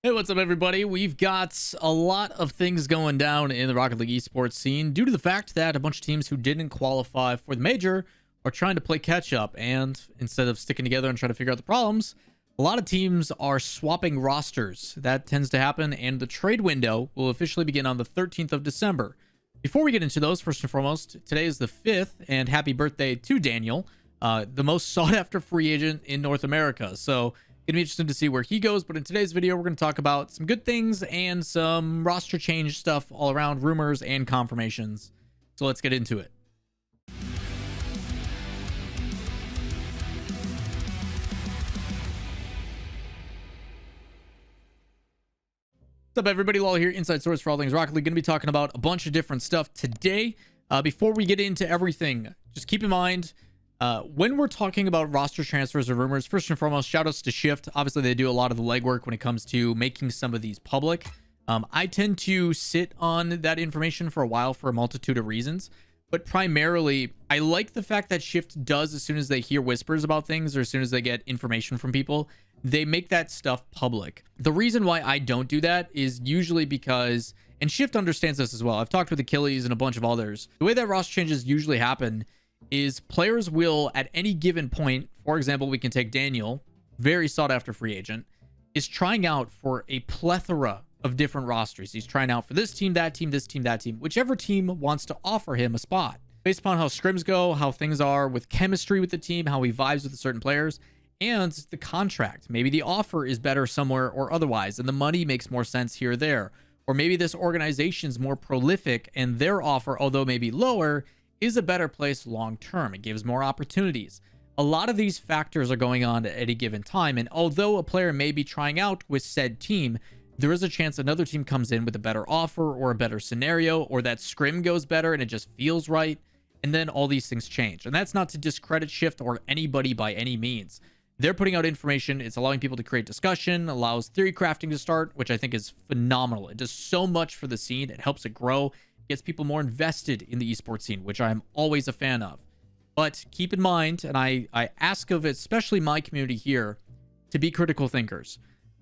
Hey, what's up, everybody? We've got a lot of things going down in the Rocket League esports scene due to the fact that a bunch of teams who didn't qualify for the major are trying to play catch up. And instead of sticking together and trying to figure out the problems, a lot of teams are swapping rosters. That tends to happen, and the trade window will officially begin on the 13th of December. Before we get into those, first and foremost, today is the 5th, and happy birthday to Daniel, the most sought after free agent in North America. So it'll be interesting to see where he goes, but in today's video, we're going to talk about some good things and some roster change stuff all around, rumors and confirmations. So let's get into it. What's up, everybody? Lawler here, inside source for all things Rocket League. Going to be talking about a bunch of different stuff today. Before we get into everything, just keep in mind, when we're talking about roster transfers or rumors, first and foremost, shout outs to Shift. Obviously, they do a lot of the legwork when it comes to making some of these public. I tend to sit on that information for a while for a multitude of reasons, but primarily, I like the fact that Shift does, as soon as they hear whispers about things or as soon as they get information from people, they make that stuff public. The reason why I don't do that is usually because, and Shift understands this as well, I've talked with Achilles and a bunch of others, the way that roster changes usually happen is players will, at any given point, for example, we can take Daniel, very sought after free agent, is trying out for a plethora of different rosters. He's trying out for this team, that team, this team, that team, whichever team wants to offer him a spot. Based upon how scrims go, how things are with chemistry with the team, how he vibes with certain players, and the contract. Maybe the offer is better somewhere or otherwise, and the money makes more sense here or there. Or maybe this organization's more prolific and their offer, although maybe lower, is a better place long term. It gives more opportunities. A lot of these factors are going on at any given time, and although a player may be trying out with said team, there is a chance another team comes in with a better offer or a better scenario, or that scrim goes better and it just feels right, and then all these things change. And that's not to discredit Shift or anybody by any means. They're putting out information. It's allowing people to create discussion, allows theory crafting to start, which I think is phenomenal. It does so much for the scene. It helps it grow, gets people more invested in the esports scene, which I'm always a fan of. But keep in mind, and I ask of especially my community here, to be critical thinkers.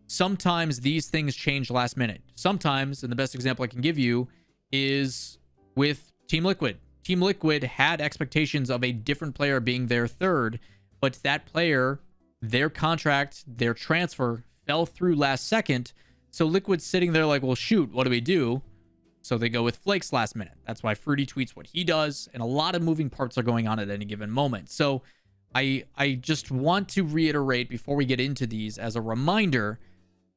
Sometimes these things change last minute. Sometimes, and the best example I can give you is with Team Liquid. Team Liquid had expectations of a different player being their third, but that player, their contract, their transfer fell through last second. So Liquid's sitting there like, well, shoot, what do we do? So they go with Flakes last minute. That's why Fruity tweets what he does, and a lot of moving parts are going on at any given moment. So I just want to reiterate before we get into these as a reminder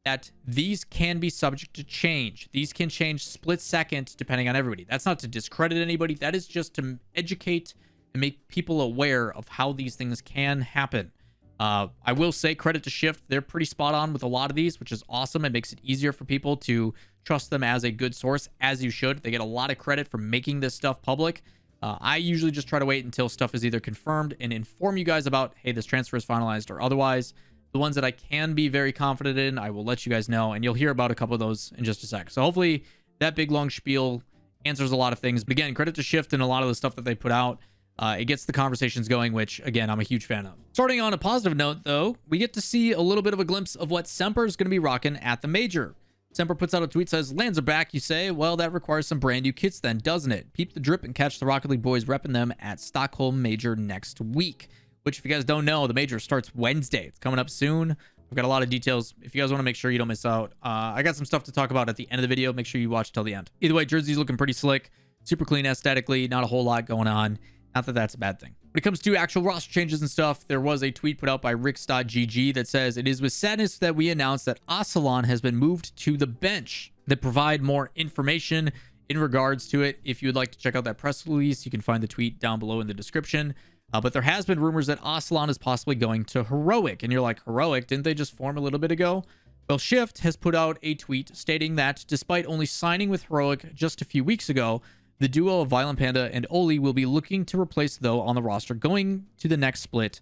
that these can be subject to change. These can change split second depending on everybody. That's not to discredit anybody. That is just to educate and make people aware of how these things can happen. I will say credit to Shift. They're pretty spot on with a lot of these, which is awesome. It makes it easier for people to trust them as a good source, as you should. They get a lot of credit for making this stuff public. I usually just try to wait until stuff is either confirmed and inform you guys about, hey, this transfer is finalized or otherwise. The ones that I can be very confident in, I will let you guys know, and you'll hear about a couple of those in just a sec. So hopefully that big long spiel answers a lot of things. But again, credit to Shift and a lot of the stuff that they put out. It gets the conversations going, which, again, I'm a huge fan of. Starting on a positive note, though, we get to see a little bit of a glimpse of what SMPR is going to be rocking at the major. SMPR puts out a tweet, says, "Lands are back, you say? Well, that requires some brand new kits then, doesn't it? Peep the drip and catch the Rocket League boys repping them at Stockholm Major next week." Which, if you guys don't know, the major starts Wednesday. It's coming up soon. I've got a lot of details. If you guys want to make sure you don't miss out, I got some stuff to talk about at the end of the video. Make sure you watch till the end. Either way, jersey's looking pretty slick. Super clean aesthetically. Not a whole lot going on. Not that that's a bad thing. When it comes to actual roster changes and stuff, there was a tweet put out by RixGG that says, "It is with sadness that we announce that Ocelon has been moved to the bench." That provide more information in regards to it. If you would like to check out that press release, you can find the tweet down below in the description. But there has been rumors that Ocelon is possibly going to Heroic. And you're like, Heroic? Didn't they just form a little bit ago? Well, Shift has put out a tweet stating that despite only signing with Heroic just a few weeks ago, the duo of Violent Panda and Oli will be looking to replace Though on the roster going to the next split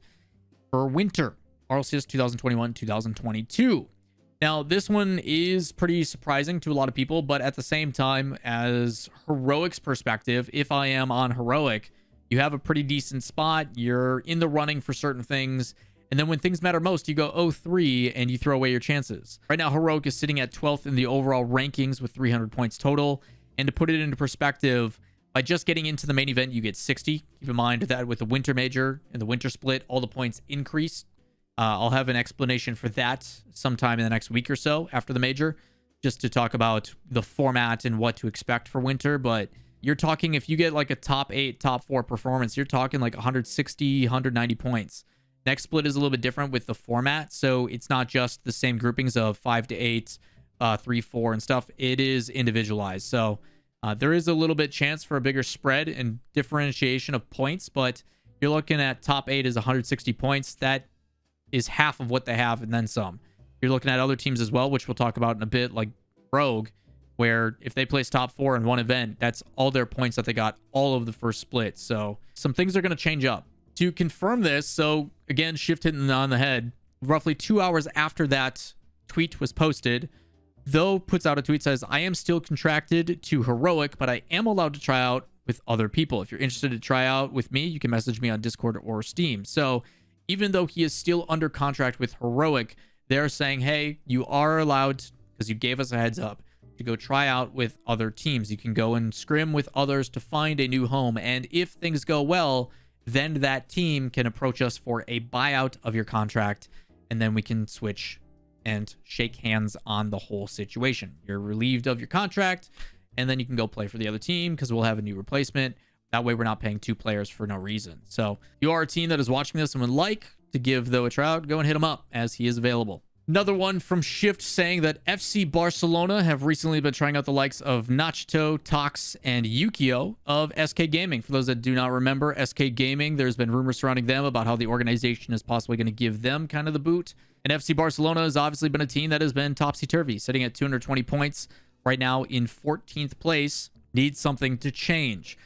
for winter, RLCS 2021-2022. Now, this one is pretty surprising to a lot of people, but at the same time, as Heroic's perspective, if I am on Heroic, you have a pretty decent spot. You're in the running for certain things. And then when things matter most, you go 0-3 and you throw away your chances. Right now, Heroic is sitting at 12th in the overall rankings with 300 points total. And to put it into perspective, by just getting into the main event, you get 60. Keep in mind that with the Winter Major and the Winter Split, all the points increase. I'll have an explanation for that sometime in the next week or so after the Major, just to talk about the format and what to expect for Winter. But you're talking, if you get like a top 8, top 4 performance, you're talking like 160, 190 points. Next split is a little bit different with the format, so it's not just the same groupings of 5 to 8, 3, 4, and stuff. It is individualized, so there is a little bit chance for a bigger spread and differentiation of points, but you're looking at top 8 is 160 points. That is half of what they have and then some. You're looking at other teams as well, which we'll talk about in a bit, like Rogue, where if they place top 4 in one event, that's all their points that they got all of the first split. So some things are going to change up. To confirm this, so again, Shift hitting on the head, roughly 2 hours after that tweet was posted, Though puts out a tweet, says, I am still contracted to Heroic, but I am allowed to try out with other people. If you're interested to try out with me, you can message me on Discord or Steam. So even though he is still under contract with Heroic, they're saying, hey, you are allowed, because you gave us a heads up, to go try out with other teams. You can go and scrim with others to find a new home. And if things go well, then that team can approach us for a buyout of your contract, and then we can switch and shake hands on the whole situation. You're relieved of your contract, and then you can go play for the other team because we'll have a new replacement. That way we're not paying 2 players for no reason. So if you are a team that is watching this and would like to give Though a try out, go and hit him up as he is available. Another one from Shift saying that FC Barcelona have recently been trying out the likes of Nachito, Tox, and Yukio of SK Gaming. For those that do not remember, SK Gaming, there's been rumors surrounding them about how the organization is possibly going to give them kind of the boot. And FC Barcelona has obviously been a team that has been topsy-turvy, sitting at 220 points right now in 14th place. Needs something to change.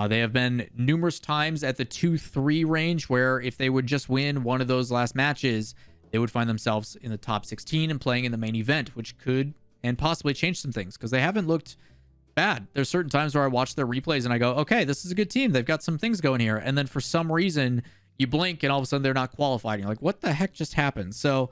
They have been numerous times at the 2-3 range where if they would just win one of those last matches, they would find themselves in the top 16 and playing in the main event, which could and possibly change some things because they haven't looked bad. There's certain times where I watch their replays and I go, okay, this is a good team. They've got some things going here. And then for some reason, you blink and all of a sudden they're not qualified. You're like, what the heck just happened? So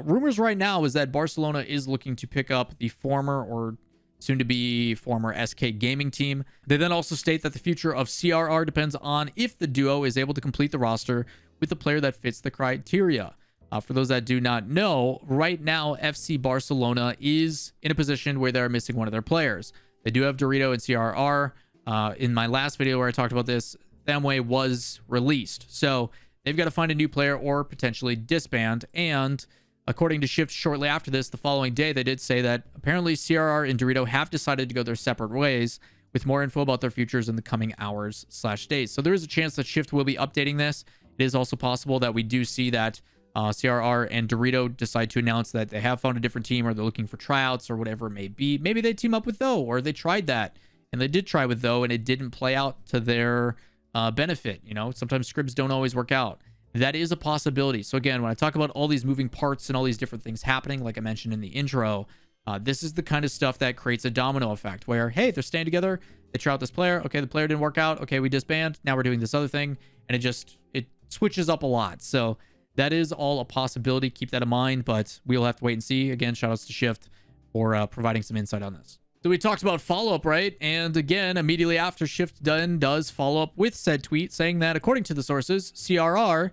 rumors right now is that Barcelona is looking to pick up the former or soon to be former SK Gaming team. They then also state that the future of CRR depends on if the duo is able to complete the roster with the player that fits the criteria. For those that do not know, right now, FC Barcelona is in a position where they're missing one of their players. They do have Dorito and CRR. In my last video where I talked about this, Thamway was released. So they've got to find a new player or potentially disband. And according to Shift, shortly after this, the following day, they did say that apparently CRR and Dorito have decided to go their separate ways, with more info about their futures in the coming hours/days. So there is a chance that Shift will be updating this. It is also possible that we do see that CRR and Dorito decide to announce that they have found a different team or they're looking for tryouts or whatever it may be. Maybe they team up with Though, or they tried that and they did try with Though and it didn't play out to their benefit. You know, sometimes scripts don't always work out. That is a possibility. So again, when I talk about all these moving parts and all these different things happening, like I mentioned in the intro, this is the kind of stuff that creates a domino effect where, hey, they're staying together. They try out this player. Okay, the player didn't work out. Okay, we disband. Now we're doing this other thing. And it switches up a lot. So that is all a possibility. Keep that in mind, but we'll have to wait and see. Again, shout outs to Shift for providing some insight on this. So we talked about follow-up, right? And again, immediately after, Shift then does follow up with said tweet saying that according to the sources, CRR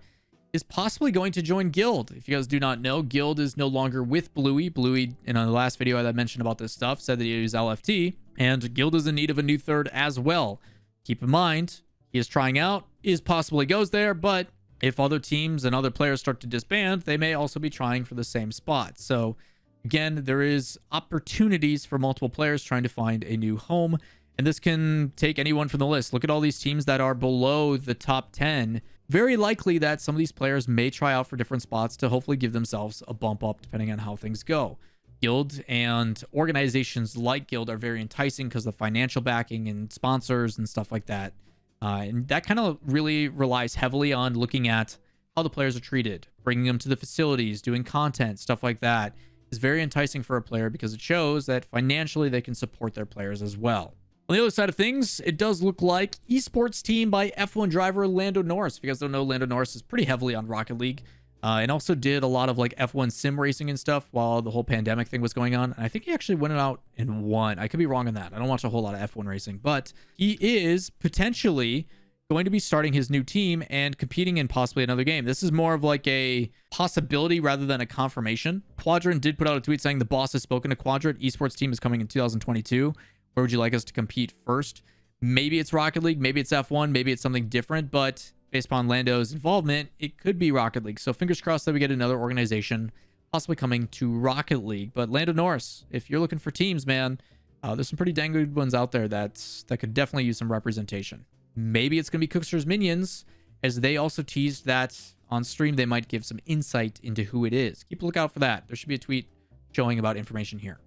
is possibly going to join Guild. If you guys do not know, Guild is no longer with Bluey. Bluey, in the last video that I mentioned about this stuff, said that he is LFT, and Guild is in need of a new third as well. Keep in mind, he is trying out, is possibly goes there, but if other teams and other players start to disband, they may also be trying for the same spot. So again, there is opportunities for multiple players trying to find a new home, and this can take anyone from the list. Look at all these teams that are below the top 10. Very likely that some of these players may try out for different spots to hopefully give themselves a bump up depending on how things go. Guild and organizations like Guild are very enticing because of financial backing and sponsors and stuff like that. And that kind of really relies heavily on looking at how the players are treated, bringing them to the facilities, doing content, stuff like that is very enticing for a player because it shows that financially they can support their players as well. On the other side of things, it does look like esports team by F1 driver Lando Norris. If you guys don't know, Lando Norris is pretty heavily on Rocket League. and also did a lot of like F1 sim racing and stuff while the whole pandemic thing was going on. And I think he actually went out and won. I could be wrong on that. I don't watch a whole lot of F1 racing, but he is potentially going to be starting his new team and competing in possibly another game. This is more of like a possibility rather than a confirmation. Quadrant did put out a tweet saying the boss has spoken to Quadrant. Esports team is coming in 2022. Where would you like us to compete first? Maybe it's Rocket League, maybe it's F1, maybe it's something different, but based upon Lando's involvement, it could be Rocket League. So fingers crossed that we get another organization possibly coming to Rocket League. But Lando Norris, if you're looking for teams, man, there's some pretty dang good ones out there that could definitely use some representation. Maybe it's going to be Cookster's Minions, as they also teased that on stream they might give some insight into who it is. Keep a lookout for that. There should be a tweet showing about information here.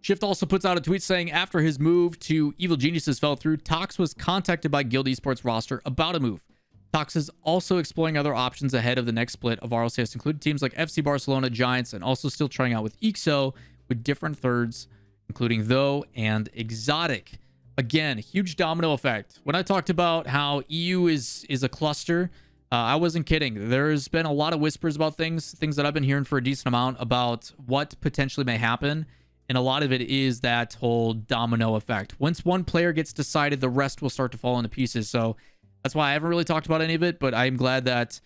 Shift also puts out a tweet saying after his move to Evil Geniuses fell through, Tox was contacted by Guild Esports roster about a move. Tox is also exploring other options ahead of the next split of RLCS, including teams like FC Barcelona, Giants, and also still trying out with EXO with different thirds, including Though and Exotic. Again, huge domino effect. When I talked about how EU is a cluster, I wasn't kidding. There's been a lot of whispers about things that I've been hearing for a decent amount about what potentially may happen. And a lot of it is that whole domino effect. Once one player gets decided, the rest will start to fall into pieces. So that's why I haven't really talked about any of it, but I'm glad that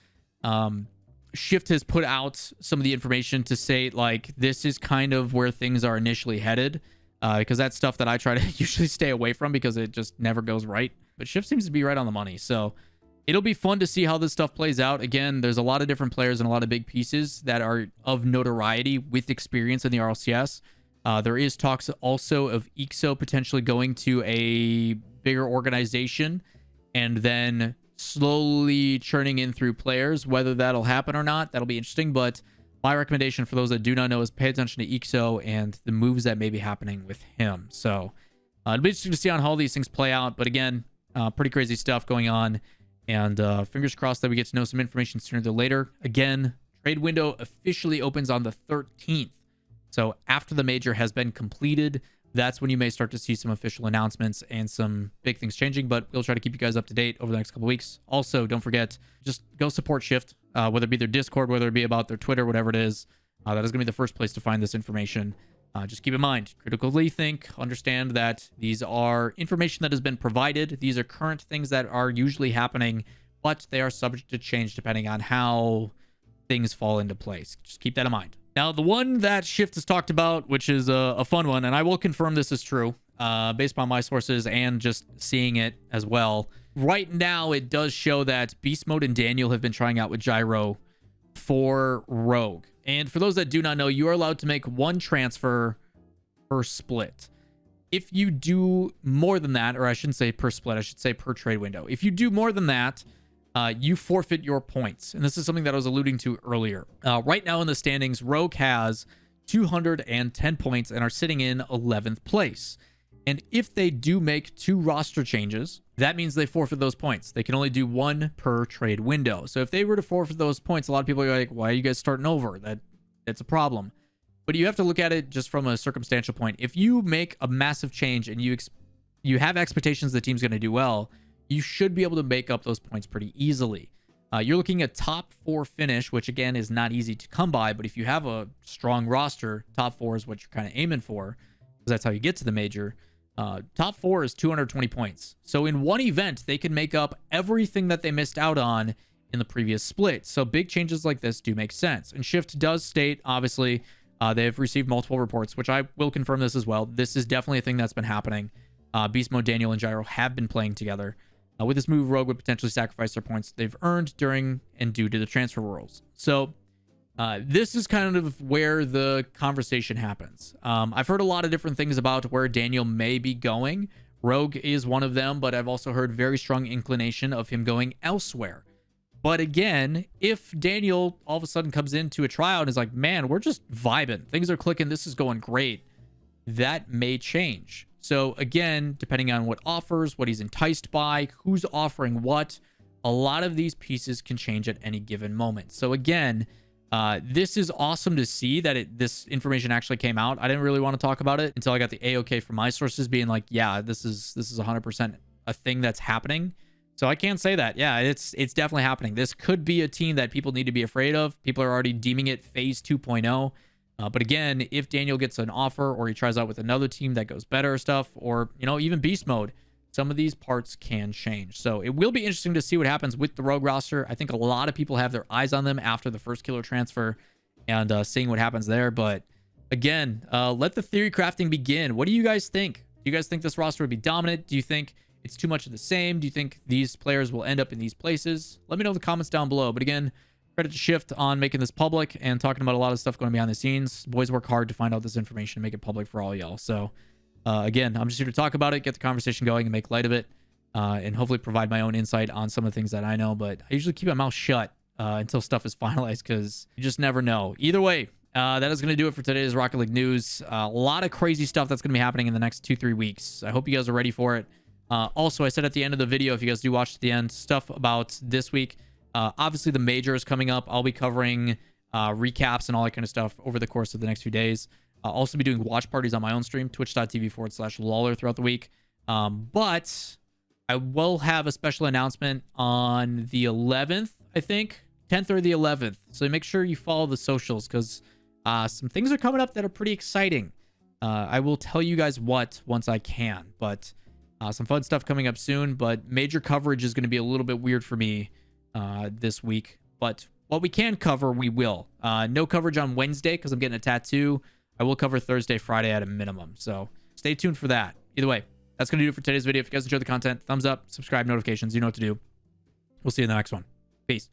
Shift has put out some of the information to say, like, this is kind of where things are initially headed. Because that's stuff that I try to usually stay away from because it just never goes right. But Shift seems to be right on the money. So it'll be fun to see how this stuff plays out. Again, there's a lot of different players and a lot of big pieces that are of notoriety with experience in the RLCS. There is talks also of EXO potentially going to a bigger organization and then slowly churning in through players. Whether that'll happen or not, that'll be interesting. But my recommendation for those that do not know is pay attention to EXO and the moves that may be happening with him. So it'll be interesting to see on how all these things play out. But again, pretty crazy stuff going on. And fingers crossed that we get to know some information sooner than later. Again, trade window officially opens on the 13th. So after the major has been completed, that's when you may start to see some official announcements and some big things changing. But we'll try to keep you guys up to date over the next couple of weeks. Also, don't forget, just go support Shift. Whether it be their Discord, whether it be about their Twitter, whatever it is, that is going to be the first place to find this information. Just keep in mind, critically think, understand that these are information that has been provided. These are current things that are usually happening, but they are subject to change depending on how things fall into place. Just keep that in mind. Now, the one that Shift has talked about, which is a fun one, and I will confirm this is true, based upon my sources and just seeing it as well. Right now, it does show that Beast Mode and Daniel have been trying out with Gyro for Rogue. And for those that do not know, you are allowed to make one transfer per split. If you do more than that, or I shouldn't say per split, I should say per trade window. If you do more than that, you forfeit your points. And this is something that I was alluding to earlier. Right now in the standings, Rogue has 210 points and are sitting in 11th place. And if they do make 2 roster changes, that means they forfeit those points. They can only do 1 per trade window. So if they were to forfeit those points, a lot of people are like, why are you guys starting over? That's a problem. But you have to look at it just from a circumstantial point. If you make a massive change and you have expectations the team's going to do well, you should be able to make up those points pretty easily. You're looking at top 4 finish, which again is not easy to come by. But if you have a strong roster, top 4 is what you're kind of aiming for, because that's how you get to the major. Top 4 is 220 points. So in one event, they can make up everything that they missed out on in the previous split. So big changes like this do make sense. And Shift does state, obviously, they've received multiple reports, which I will confirm this as well. This is definitely a thing that's been happening. Beast Mode, Daniel, and Gyro have been playing together. With this move, Rogue would potentially sacrifice their points they've earned during and due to the transfer rules. So this is kind of where the conversation happens. I've heard a lot of different things about where Daniel may be going. Rogue is one of them, but I've also heard very strong inclination of him going elsewhere. But again, if Daniel all of a sudden comes into a tryout and is like, man, we're just vibing, things are clicking, this is going great, that may change. So again, depending on what offers, what he's enticed by, who's offering what, a lot of these pieces can change at any given moment. So again, this is awesome to see that this information actually came out. I didn't really want to talk about it until I got the A-OK from my sources being like, yeah, this is 100% a thing that's happening. So I can't say that. Yeah, it's definitely happening. This could be a team that people need to be afraid of. People are already deeming it phase 2.0. But again, if Daniel gets an offer or he tries out with another team that goes better stuff, or, you know, even beast mode, some of these parts can change. So it will be interesting to see what happens with the Rogue roster. I think a lot of people have their eyes on them after the first killer transfer and seeing what happens there. But again, let the theory crafting begin. What do you guys think? Do you guys think this roster would be dominant? Do you think it's too much of the same? Do you think these players will end up in these places? Let me know in the comments down below. But again, credit to Shift on making this public and talking about a lot of stuff going behind the scenes. Boys work hard to find out this information and make it public for all y'all. So again, I'm just here to talk about it, get the conversation going, and make light of it, and hopefully provide my own insight on some of the things that I know. But I usually keep my mouth shut until stuff is finalized, because you just never know. Either way, that is going to do it for today's Rocket League news. A lot of crazy stuff that's going to be happening in the next 2-3 weeks. I hope you guys are ready for it. Also, I said at the end of the video, if you guys do watch to the end, stuff about this week. Obviously, the major is coming up. I'll be covering recaps and all that kind of stuff over the course of the next few days. I'll also be doing watch parties on my own stream, twitch.tv/Lawler throughout the week. But I will have a special announcement on the 11th, I think. 10th or the 11th. So make sure you follow the socials, because some things are coming up that are pretty exciting. I will tell you guys what once I can. But some fun stuff coming up soon. But major coverage is going to be a little bit weird for me this week. But what we can cover, we will. No coverage on Wednesday because I'm getting a tattoo. I will cover Thursday, Friday at a minimum. So stay tuned for that. Either way, that's going to do it for today's video. If you guys enjoyed the content, thumbs up, subscribe, notifications. You know what to do. We'll see you in the next one. Peace.